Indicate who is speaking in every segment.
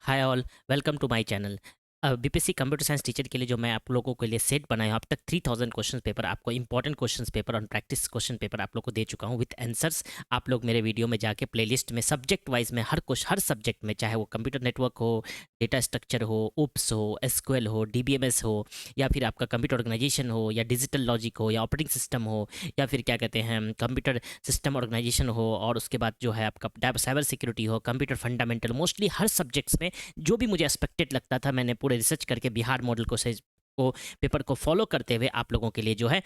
Speaker 1: Hi all, welcome to my channel. BPSC computer science teacher के लिए जो मैं आप लोगों के लिए सेट बनाया हूँ, अब तक 3000 क्वेश्चन पेपर आपको इंपॉर्टेंट क्वेश्चन पेपर और प्रैक्टिस क्वेश्चन पेपर आप लोग को दे चुका हूँ विद आंसर्स। आप लोग मेरे वीडियो में जाके प्लेलिस्ट में सब्जेक्ट वाइज में हर सब्जेक्ट में, चाहे वो कंप्यूटर नेटवर्क हो, डेटा स्ट्रक्चर हो, उप्स हो, एसक्यूएल हो, डीबीएमएस हो, या फिर आपका कंप्यूटर ऑर्गेनाइजेशन हो, या डिजिटल लॉजिक हो, या ऑपरेटिंग सिस्टम हो, या फिर क्या कहते हैं कंप्यूटर सिस्टम ऑर्गेनाइजेशन हो, और उसके बाद जो है आपका साइबर सिक्योरिटी हो, कंप्यूटर फंडामेंटल, मोस्टली हर सब्जेक्ट्स में जो भी मुझे एक्सपेक्टेड लगता था, मैंने पूरे रिसर्च करके बिहार मॉडल को पेपर को फॉलो करते हुए आप लोगों के लिए जो है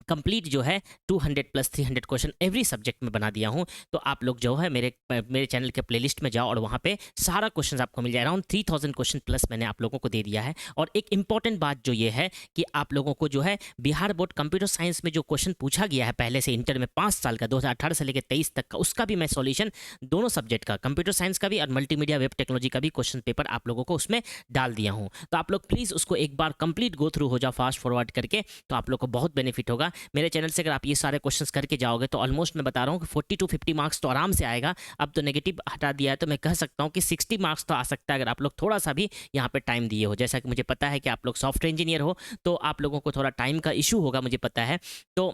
Speaker 1: कंप्लीट जो है 200 प्लस 300 क्वेश्चन एवरी सब्जेक्ट में बना दिया हूँ। तो आप लोग जो है मेरे चैनल के प्लेलिस्ट में जाओ और वहाँ पे सारा क्वेश्चन आपको मिल जाए। अराउंड 3000 क्वेश्चन प्लस मैंने आप लोगों को दे दिया है। और एक इंपॉर्टेंट बात जो ये है कि आप लोगों को जो है बिहार बोर्ड कंप्यूटर साइंस में जो क्वेश्चन पूछा गया है पहले से इंटर में 5 साल का 2018 से लेकर 23 तक का, उसका भी मैं सॉल्यूशन दोनों सब्जेक्ट का, कंप्यूटर साइंस का भी और मल्टीमीडिया वेब टेक्नोलॉजी का भी क्वेश्चन पेपर आप लोगों को उसमें डाल दिया हूँ। तो आप लोग प्लीज़ उसको एक बार कंप्लीट गो थ्रू हो जाओ फास्ट फॉरवर्ड करके, तो आप लोग को बहुत बेनिफिट होगा। मेरे चैनल से अगर आप ये सारे क्वेश्चंस करके जाओगे तो ऑलमोस्ट मैं बता रहा हूँ कि 40 to 50 मार्क्स तो आराम से आएगा। अब तो नेगेटिव हटा दिया है तो मैं कह सकता हूँ कि 60 मार्क्स तो आ सकता है अगर आप लोग थोड़ा सा भी यहाँ पे टाइम दिए हो। जैसा कि मुझे पता है कि आप लोग सॉफ्टवेयर इंजीनियर हो, तो आप लोगों को थोड़ा टाइम का इशू होगा, मुझे पता है। तो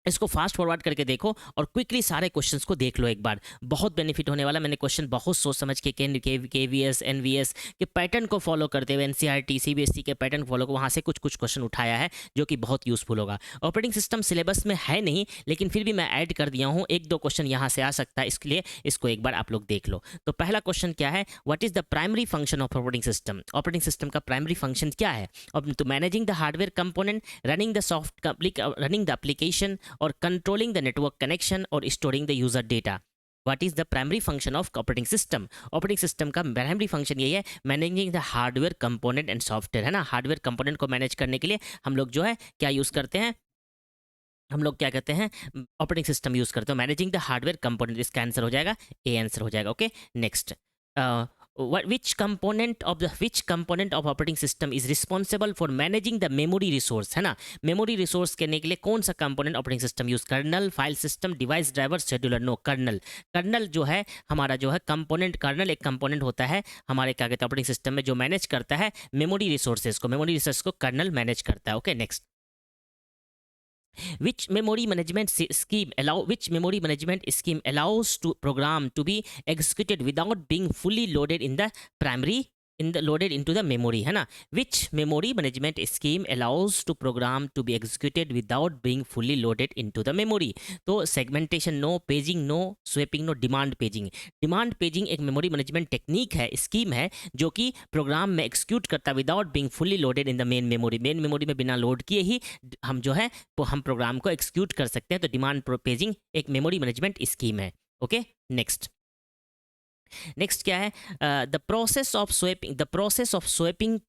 Speaker 1: इसको फास्ट फॉरवर्ड करके देखो और क्विकली सारे क्वेश्चंस को देख लो एक बार, बहुत बेनिफिट होने वाला। मैंने क्वेश्चन बहुत सोच समझ के केवीएस एनवीएस के पैटर्न को फॉलो करते हुए, एनसीईआरटी सीबीएसई के पैटर्न फॉलो को वहाँ से कुछ कुछ क्वेश्चन उठाया है जो कि बहुत यूजफुल होगा। ऑपरेटिंग सिस्टम सिलेबस में है नहीं, लेकिन फिर भी मैं ऐड कर दिया हूँ, एक दो क्वेश्चन यहाँ से आ सकता है, इसके लिए इसको एक बार आप लोग देख लो। तो पहला क्वेश्चन क्या है, what is the primary function of operating system? Operating system का प्राइमरी फंक्शन क्या है? अब तो managing the hardware component, running the application, और कंट्रोलिंग द नेटवर्क कनेक्शन, और storing the user data. What is the primary function of operating system? Operating system का primary function यही है, managing the hardware component and software, है ना। Hardware component को manage करने के लिए हम लोग जो है क्या यूज करते हैं, हम लोग क्या कहते हैं, ऑपरेटिंग सिस्टम यूज करते हैं। मैनेजिंग द हार्डवेयर कंपोनेंट, इसका आंसर हो जाएगा ए, आंसर हो जाएगा। Okay, next, which component of operating system is responsible for managing the memory resource, है ना। मेमोरी रिसोर्स करने के लिए कौन सा component operating system use? Kernel, file system, device driver, scheduler. No, kernel. Kernel जो है हमारा जो है कंपोनेंट, कर्नल एक कंपोनेंट होता है हमारे क्या कहते हैं ऑपरेटिंग सिस्टम में, जो मैनेज करता है मेमोरी रिसोर्सेज को, मेमोरी रिसोर्स को कर्नल मैनेज करता है। Okay, next, which memory management scheme allows to program to be executed without being fully loaded in the primary in the loaded into the memory, है ना। which memory management scheme allows to program to be executed without being fully loaded into the memory? तो segmentation no, paging no, swapping no, demand paging. Demand paging एक memory management technique है, scheme है, जो कि program में execute करता है without being fully loaded in the main memory. Main memory में बिना लोड किए ही हम जो है वो हम प्रोग्राम को एक्सिक्यूट कर सकते हैं। तो डिमांड पेजिंग एक मेमोरी मैनेजमेंट स्कीम है। ओके, नेक्स्ट, नेक्स्ट क्या है, the process of swapping, the process of swapping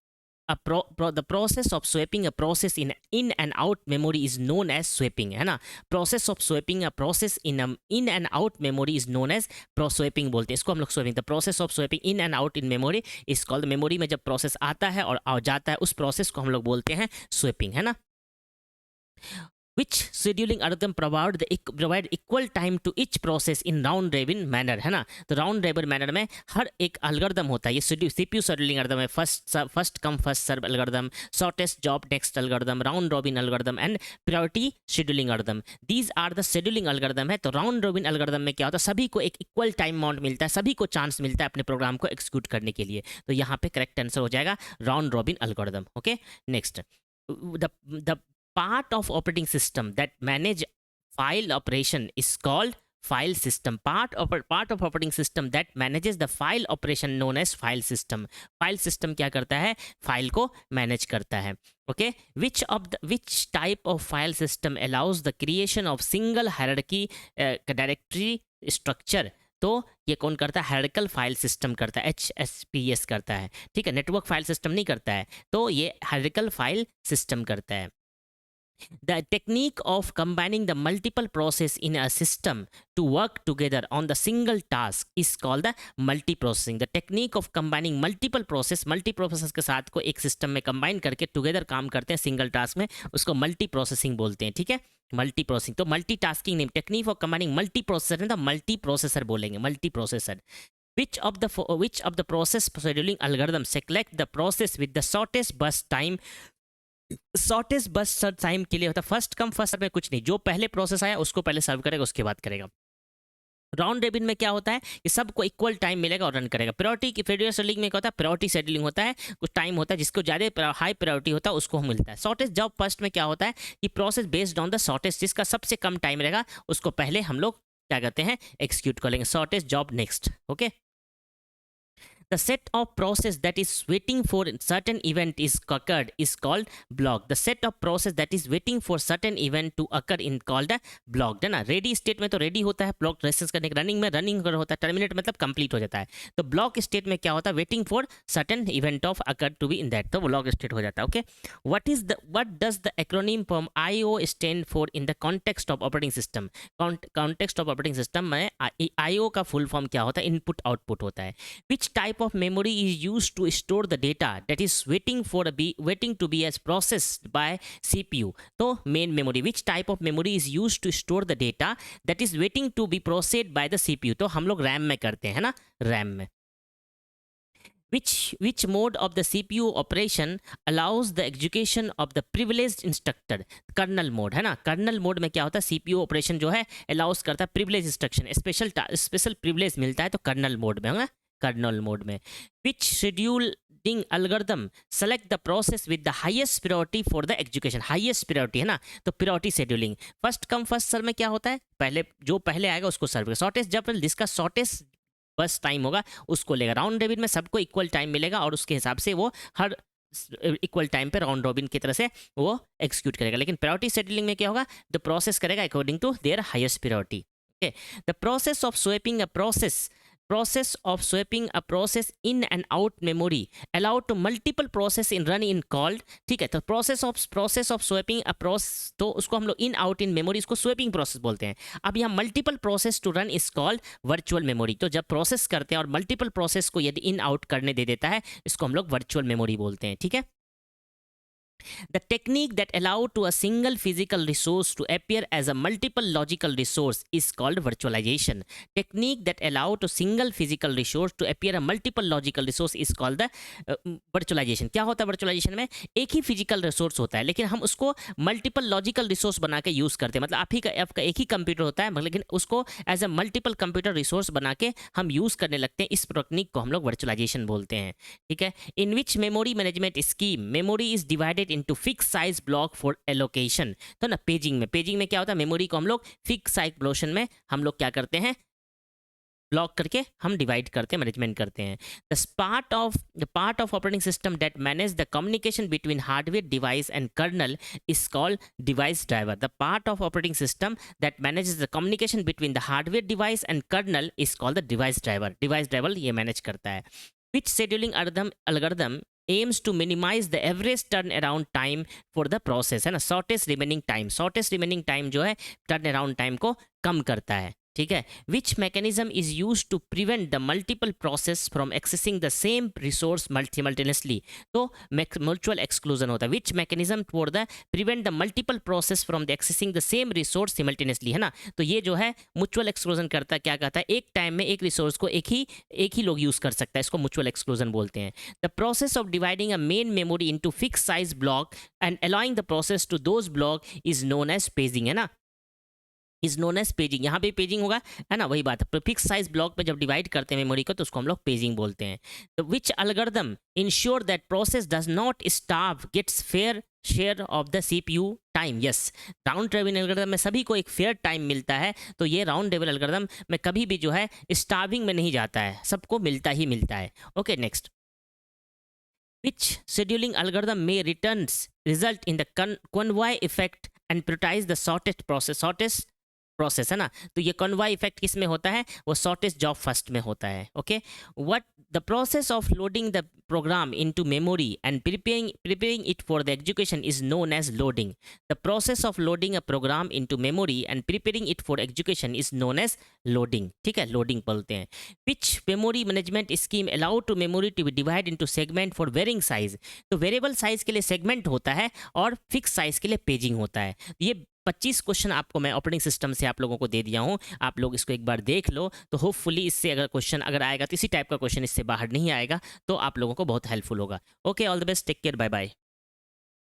Speaker 1: a process in and out memory is known as swapping, है ना। process of swapping a process in and out memory is known as swapping बोलते हैं इसको हम लोग। swapping, the process of swapping in and out in memory is called, memory में जब process आता है और जाता है उस प्रोसेस को हम लोग बोलते हैं swapping, है ना। which scheduling algorithm provide equal time to each process in round robin manner, है ना। तो राउंड robin manner में हर एक एल्गोरिथम होता है, ये सीपीयू शेड्यूलिंग एल्गोरिथम है, first come first serve algorithm, shortest job next algorithm, round robin algorithm and priority scheduling algorithm. These are the scheduling algorithm है। तो राउंड रॉबिन एल्गोरिथम में क्या होता है, सभी को एक इक्वल टाइम अमाउंट मिलता है, सभी को चांस मिलता है अपने प्रोग्राम को एक्सिक्यूट करने के लिए। तो यहाँ पे करेक्ट आंसर हो जाएगा round robin algorithm. Okay, next, the part of operating system that manage file operation is called file system। part of operating system that manages the file operation known as file system। file system क्या करता है, file को manage करता है। Okay, which type of file system allows the creation of single hierarchy directory structure? तो ये कौन करता है, हायरार्किकल फाइल सिस्टम करता है, HSPS करता है, ठीक है। नेटवर्क फाइल सिस्टम नहीं करता है, तो ये हायरार्किकल फाइल सिस्टम करता है। The technique of combining the multiple process in a system to work together on the single task is called the multiprocessing। The technique of combining multiple process के साथ को एक सिस्टम में combine करके together काम करते हैं सिंगल टास्क में, उसको मल्टी प्रोसेसिंग बोलते हैं, ठीक है। मल्टी प्रोसेसिंग, तो मल्टी टास्किंग नहीं, technique of combining multi processor है, तो मल्टी प्रोसेसर बोलेंगे, multi processor. which of the process scheduling algorithm select the process with the shortest burst time. Shortest बस टाइम के लिए होता है फर्स्ट कम फर्स्ट में कुछ नहीं, जो पहले प्रोसेस आया उसको पहले सर्व करेगा, उसके बाद करेगा। राउंड रेबिन में क्या होता है कि सबको इक्वल टाइम मिलेगा और रन करेगा। प्रायोरिटी की शेड्यूलिंग शेड्यूलिंग में क्या होता है, प्रायोरिटी शेड्यूलिंग होता है, कुछ टाइम होता है जिसको ज़्यादा हाई प्रायोरिटी होता है उसको मिलता है। शॉर्टेस्ट जॉब फर्स्ट में क्या होता है कि process based on the shortest, जिसका सबसे कम टाइम रहेगा उसको पहले हम लोग क्या कहते हैं एक्सिक्यूट कर लेंगे, shortest job next. Okay, the set of process that is waiting for certain event is occurred is called block. The set of process that is waiting for certain event to occur in called a block, है ना। Ready state में तो ready होता है block races करने के, running में running होता है, टर्मिनेट मतलब कंप्लीट हो जाता है। तो ब्लॉक स्टेट में क्या होता है, waiting for certain event of occur to be in that, तो ब्लॉक स्टेट हो जाता है। Okay, what does the acronym form IO stand for in the context of operating system. Context of operating system में IO का full form क्या होता है, input output होता है। Which type of memory is used to store the data that is waiting to be as processed by CPU। तो main memory, which type of memory is used to store the data that is waiting to be processed by the CPU, तो हम लोग RAM में करते हैं ना, RAM में। which mode of the CPU operation allows the execution of the privileged instructor, kernel mode है ना। कर्नल मोड में क्या होता है, CPU ऑपरेशन जो है अलाउस करता है प्रिविलेज इंस्ट्रक्शन, स्पेशल प्रिविलेज मिलता है तो कर्नल मोड में होगा, कर्नल मोड में। which scheduling algorithm select the process with the highest priority for the execution, highest priority है ना, तो priority scheduling first come first serve में क्या होता है, पहले जो पहले आएगा उसको सर्व करेगा। शॉर्टेस्ट जब जिसका शॉर्टेस्ट बस टाइम होगा उसको लेगा। राउंड रेबिन में सबको इक्वल टाइम मिलेगा और उसके हिसाब से वो हर इक्वल टाइम पे राउंड रॉबिन की तरह से वो एक्सिक्यूट करेगा। लेकिन प्रायोरिटी शेड्यूलिंग में क्या होगा, द प्रोसेस करेगा according to their highest priority. Okay, the process of swapping a process in and out memory allowed to multiple process in run in called, ठीक है। तो process of swapping a process, तो उसको हम लोग in out in memory, इसको swapping process बोलते हैं। अब यहाँ multiple process to run is called virtual memory। तो जब process करते हैं और multiple process को यदि in out करने दे देता है इसको हम लोग virtual memory बोलते हैं, ठीक है। The technique that allowed to a single physical resource to appear as a multiple logical resource is called virtualization। Technique that allowed to single physical resource to appear a multiple logical resource is called the virtualization। क्या होता है virtualization में, एक ही physical resource होता है लेकिन हम उसको multiple logical resource बना के यूज़ करते हैं। मतलब आपका एक ही कंप्यूटर होता है लेकिन उसको as a multiple computer resource बना के हम यूज़ करने लगते हैं। इस टेक्निक को हम लोग virtualization बोलते हैं, ठीक है। In which memory management scheme memory is divided into fixed size block for allocation। तो ना पेजिंग में क्या होता है, मेमोरी को हम लोग फिक्स साइज ब्लॉक में हम लोग क्या करते हैं, ब्लॉक करके हम डिवाइड करते हैं, मैनेजमेंट करते हैं। The part of operating system that manage the communication between hardware device and kernel is called device driver. The part of operating system that manages the communication between the hardware device and kernel is called the device driver. Device driver ये manage करता है। Which scheduling algorithm aims to minimize the average turnaround time for the process, है ना। Shortest remaining time जो है turn time को कम करता है, ठीक है। Which mechanism is use to prevent the multiple process from accessing the same resource simultaneously. तो म्यूचुअल एक्सक्लूजन होता है। Which mechanism for the prevent the multiple process from the accessing the same resource simultaneously, है ना। तो ये जो है mutual exclusion करता है, क्या कहता है, एक टाइम में एक रिसोर्स को एक ही लोग यूज कर सकता है, इसको म्यूचुअल एक्सक्लूजन बोलते हैं। The process of dividing a main memory into fix size block and allowing the process to those block is known as paging, है ना, इज नोन एज पेजिंग। यहाँ पे पेजिंग होगा, है ना, वही बात है। फिक्स साइज ब्लॉक पे जब डिवाइड करते हैं मेमोरी को तो उसको हम लोग पेजिंग बोलते हैं। तो which algorithm ensure that process does not starve gets fair share of the CPU time. Yes, round robin algorithm में सभी को एक फेयर टाइम मिलता है। तो ये राउंड टेबल एल्गोरिथम में कभी भी जो है स्टार्विंग में नहीं जाता है, सबको मिलता ही मिलता है। Okay, next. Which scheduling algorithm may result in the convoy effect and prioritize the shortest process, है ना। तो ये कॉन्वॉय इफेक्ट किस में होता है, वो शॉर्टेस्ट जॉब फर्स्ट में होता है। Okay, what the process of loading the program into memory and preparing it for the execution is known as loading. The process of loading a program into memory and preparing it for execution is known as loading, ठीक है, loading बोलते हैं। Which memory management scheme allow to memory to be divide into segment for varying size. तो variable size के लिए segment होता है और फिक्स साइज के लिए पेजिंग होता है। ये 25 क्वेश्चन आपको मैं ऑपरेटिंग सिस्टम से आप लोगों को दे दिया हूँ। आप लोग इसको एक बार देख लो, तो होपफुली इससे अगर क्वेश्चन अगर आएगा तो इसी टाइप का क्वेश्चन इससे बाहर नहीं आएगा, तो आप लोगों को बहुत हेल्पफुल होगा। Okay, all the best, take care, bye bye.